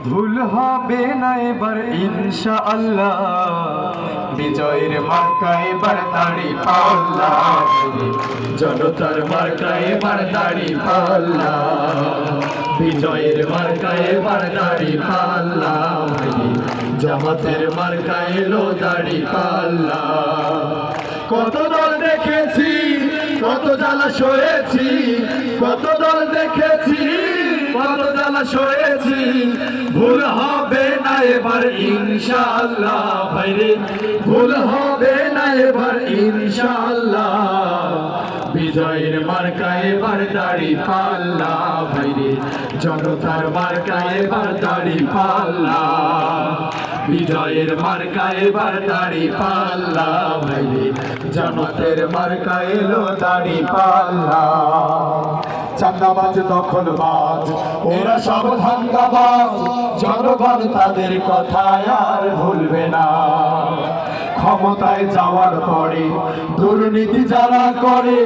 ভুল হবে না এবার ইনশাআল্লাহ, বিজয়ের মার্কা এবার দাড়ি পাল্লা, জনতার মার্কা এবার দাড়ি পাল্লা, বিজয়ের মার্কা এবার দাড়ি পাল্লা, জামাতের মার্কা এলো দাড়ি পাল্লা। কত দল দেখেছি, কত জ্বালা সয়েছি, কত দল দেখেছি, কত জ্বালা সয়েছি, ভুল হবে না এবার ইনশাআল্লাহ, ভাইরে ভুল হবে না এবার ইনশাআল্লাহ, বিজয়ের মার্কা এবার দাড়ি পাল্লা, ভাইরে জনতার মার্কা এবার দাড়ি পাল্লা, বিজয়ের মার্কা এবার দাড়ি পাল্লা, ভাইরে জামাতের মার্কা এলো দাড়ি পাল্লা। চাঁদাবাজ দখলবাজ ওরা সব ধান্দাবাজ, জনগণ তাদের কথা আর ভুলবে না। ক্ষমতায় যাওয়ার পরে দুর্নীতি যারা করে,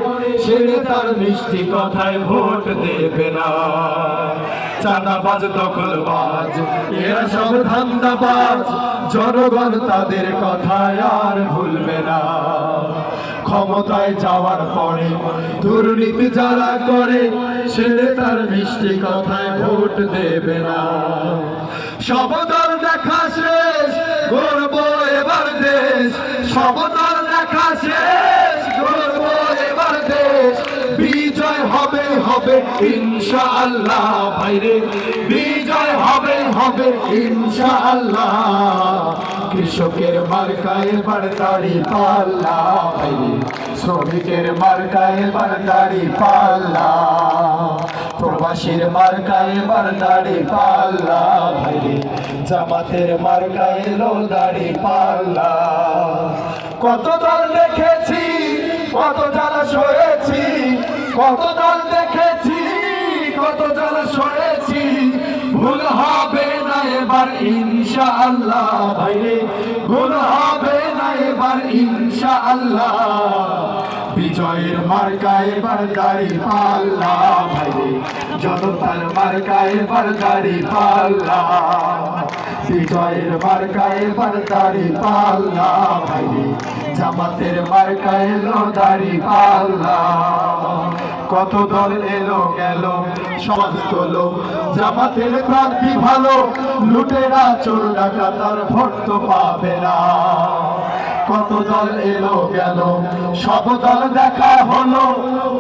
সে তার মিষ্টি কথায় ভোট দেবে না। চাঁদাবাজ দখলবাজ এরা সব ধান্দাবাজ, জনগণ তাদের কথা আর ভুলবে না। ক্ষমতায় যাওয়ার পরে দুর্নীতি যারা করে, সে তার মিষ্টি কথায় ভোট দেবে না। সব দল দেখা শেষ, গর্ব এবার দেশ, সব দল দেখা শেষ, গর্ব এবার দেশ, বিজয় হবে হবে ইনশাআল্লাহ, ভাইরে বিজয় হবে হবে ইনশাআল্লাহ, কৃষকের মার্কা এবার দাড়ি পাল্লা, ভাইরে শ্রমিকের মার্কা এবার দাড়ি পাল্লা, প্রবাসীর মার্কা এবার দাড়ি পাল্লা, ভাইরে জামাতের মার্কা এলো দাড়ি পাল্লা। কত দল দেখেছি, কত জ্বালা সয়েছি, কত দল দেখেছি, কত জ্বালা সয়েছি, ভুল হবে না এবার ইনশাআল্লাহ, ভাইরে ভুল হবে না এবার ইনশাআল্লাহ, বিজয়ের মার্কা এবার দাড়ি পাল্লা, ভাইরে জনতার মার্কা এবার দাড়ি পাল্লা, বিজয়ের মার্কা এবার দাড়ি পাল্লা, ভাইরে জামাতের মার্কা এলো দাড়ি পাল্লা। কত দল এলো গেল সমস্ত লোক, জামাতের প্রার্থী ভালো, লুটেরা চোর ডাকাতার ভোট তো পাবে না। কত দল এলো গেল, সব দল দেখা হলো,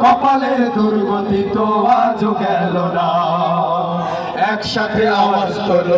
কপালের দুর্গতি তো আজও গেল না। একসাথে আওয়াজ তোলো।